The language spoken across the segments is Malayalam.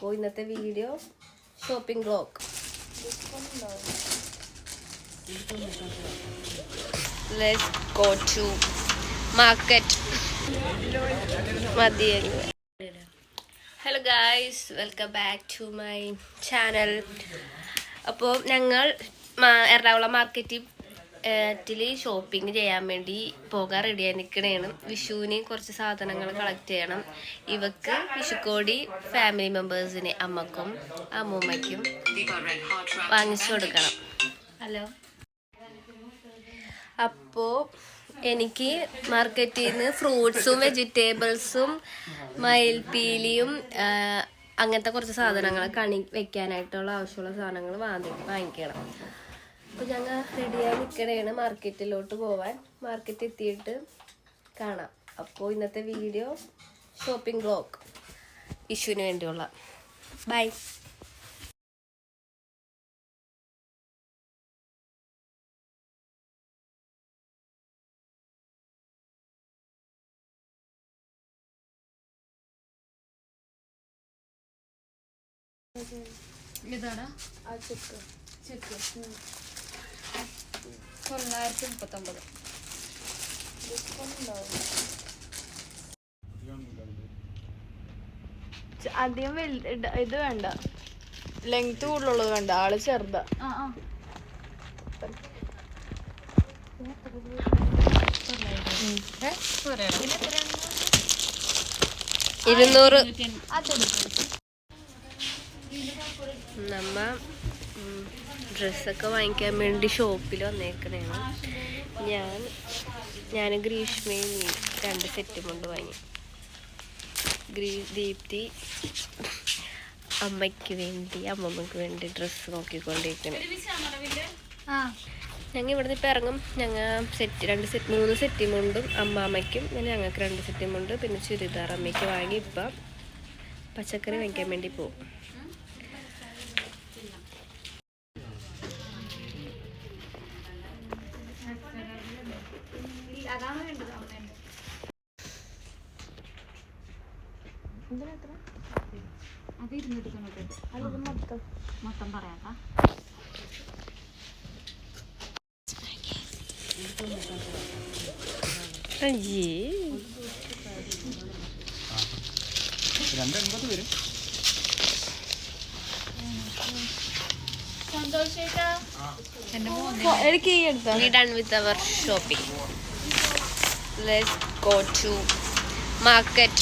അപ്പോൾ ഇന്നത്തെ video shopping vlog. Let's go to market. Hello guys, welcome back to my channel. അപ്പോൾ ഞങ്ങൾ എറണാകുളം മാർക്കറ്റിൽ ഷോപ്പിംഗ് ചെയ്യാൻ വേണ്ടി പോകാൻ റെഡിയായി നിൽക്കണേണ്. വിഷുവിന് കുറച്ച് സാധനങ്ങൾ കളക്ട് ചെയ്യണം. ഇവക്ക് വിഷുക്കോടി ഫാമിലി മെമ്പേഴ്സിന്, അമ്മക്കും അമ്മൂമ്മയ്ക്കും വാങ്ങിച്ചു കൊടുക്കണം. ഹലോ. അപ്പോൾ എനിക്ക് മാർക്കറ്റിൽ നിന്ന് ഫ്രൂട്ട്സും വെജിറ്റബിൾസും മയിൽപ്പീലിയും അങ്ങനത്തെ കുറച്ച് സാധനങ്ങൾ കണി വെക്കാനായിട്ടുള്ള ആവശ്യമുള്ള സാധനങ്ങൾ വാങ്ങിക്കണം. അപ്പോൾ ഞങ്ങൾ റെഡിയായി നിൽക്കണേണ് മാർക്കറ്റിലോട്ട് പോവാൻ. മാർക്കറ്റ് എത്തിയിട്ട് കാണാം. അപ്പോൾ ഇന്നത്തെ വീഡിയോ ഷോപ്പിംഗ് വ്ലോഗ് വിഷുവിന് വേണ്ടിയുള്ള. ബൈ. ഇതാടാ ആ ചെക്ക് 939. അധികം ഇത് വേണ്ട, ലെങ്ത് കൂടുതലുള്ളത് വേണ്ട, ആള് ചെറുതാ. 200. നമ്മ ഡ്രസ്സൊക്കെ വാങ്ങിക്കാൻ വേണ്ടി ഷോപ്പിൽ വന്നേക്കണേണ്. ഞാൻ ഗ്രീഷ്മയും 2 സെറ്റും കൊണ്ട് വാങ്ങി. ദീപ്തി അമ്മയ്ക്ക് വേണ്ടി അമ്മമ്മക്ക് വേണ്ടി ഡ്രസ്സ് നോക്കിക്കൊണ്ടിരിക്കണേ. ഞങ്ങൾ ഇവിടുന്ന് ഇപ്പം ഇറങ്ങും. ഞങ്ങൾ 3 സെറ്റും കൊണ്ടും അമ്മാമ്മയ്ക്കും പിന്നെ ഞങ്ങൾക്ക് 2 സെറ്റും കൊണ്ട് പിന്നെ ചുരിദാർ അമ്മയ്ക്ക് വാങ്ങി. ഇപ്പം പച്ചക്കറി വാങ്ങിക്കാൻ വേണ്ടി പോകും. അത് 290. മൊത്തം പറയാട്ടാ. അയ്യേ, 280 വരും. എനിക്ക് ഈ എടുത്താ. We done with our shopping. Let's go to market.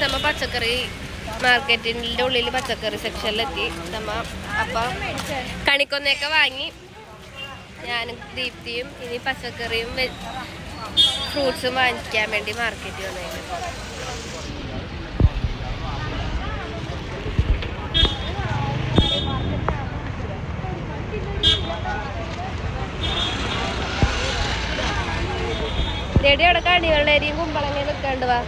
നമ്മ പച്ചക്കറി മാർക്കറ്റിൻ്റെ ഉള്ളിൽ പച്ചക്കറി സെക്ഷനിലെത്തി. അപ്പം കണിക്കൊന്നയൊക്കെ വാങ്ങി. ഞാനും ദീപ്തിയും ഇനി പച്ചക്കറിയും ഫ്രൂട്ട്സും വാങ്ങിക്കാൻ വേണ്ടി മാർക്കറ്റിൽ വന്നേക്കും. ലേഡി അവിടെ കണികളുടെ അരിയും കുമ്പളങ്ങ നിൽക്കാണ്ട് വാ.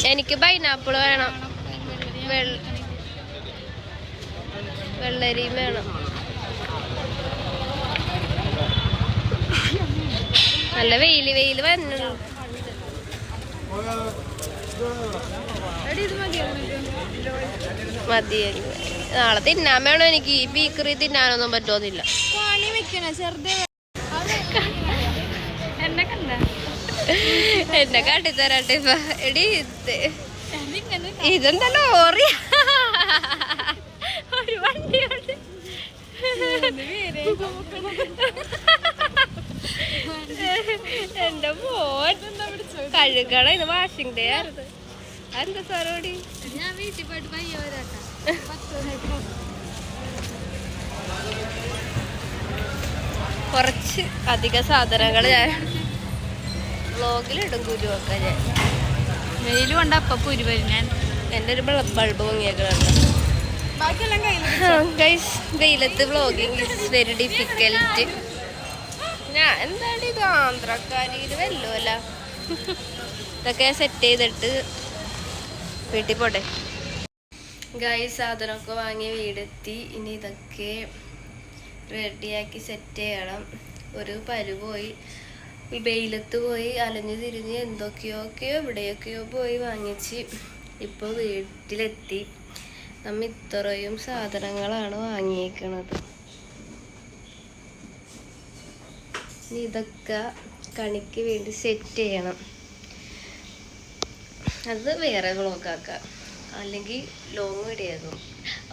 എനിക്ക് പൈനാപ്പിൾ വേണം, വെള്ളരിയും വേണം. നല്ല വെയിൽ വന്നു. മതി. നാളെ തിന്നാൻ വേണം എനിക്ക്. ഈ ബീക്കറി തിന്നാനൊന്നും പറ്റുമെന്നില്ല. എന്നെ കാട്ടിത്തരാട്ടെ ഇപ്പൊ. എടി ഇതെന്താ ലോറി? ഒരു വണ്ടിയുണ്ട്. എന്റെ മോൻ കഴുകണം. ഇത് വാഷിംഗ് ഡേ ആയിരുന്നു. എന്താ സാറോടി? ഞാൻ വീട്ടിൽ പോയിട്ട് പയ്യ വരാട്ടാ. കുറച്ച് അധിക സാധനങ്ങൾ ഞാൻ വ്ലോഗിലിടും. കുരുവൊക്കെ ഞാൻ വെയിൽ കൊണ്ട് അപ്പം കുരു വരും. ഞാൻ എൻ്റെ ഒരു ബൾബ് വാങ്ങിയേക്കുന്നുണ്ട്. ബാക്കിയെല്ലാം കയ്യിൽ ഗൈസ് വെയിലത്ത് വ്ളോഗിങ് ഇസ് വെരി ഡിഫിക്കൽട്ട്. ഞാൻ എന്താണ് ഇത് ആന്ധ്രക്കാരിയിൽ വല്ലോല്ല. ഇതൊക്കെ സെറ്റ് ചെയ്തിട്ട് വീട്ടിൽ പോട്ടെ. ഗൈസ് സാധനമൊക്കെ വാങ്ങി വീടെത്തി. ഇനി ഇതൊക്കെ റെഡിയാക്കി സെറ്റ് ചെയ്യണം. ഒരു പോയി വെയിലത്ത് പോയി അലഞ്ഞു തിരിഞ്ഞ് എന്തൊക്കെയൊക്കെയോ എവിടെയൊക്കെയോ പോയി വാങ്ങിച്ച് ഇപ്പോൾ വീട്ടിലെത്തി. നമ്മ ഇത്രയും സാധനങ്ങളാണ് വാങ്ങിയേക്കണത്. ഇനി ഇതൊക്കെ കണിക്ക് വേണ്ടി സെറ്റ് ചെയ്യണം. അത് വേറെ വ്ളോഗാക്കാം, അല്ലെങ്കിൽ ലോങ് വീഡിയോ.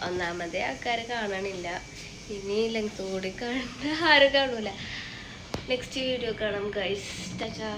ഒന്നാമതേ ആൾക്കാർ കാണണില്ല, ഇനി ലെങ്ത് കൂടി കാണുന്ന ആരും കാണൂല. നെക്സ്റ്റ് വീഡിയോ കാണാം ഗൈസ്. ടാറ്റാ.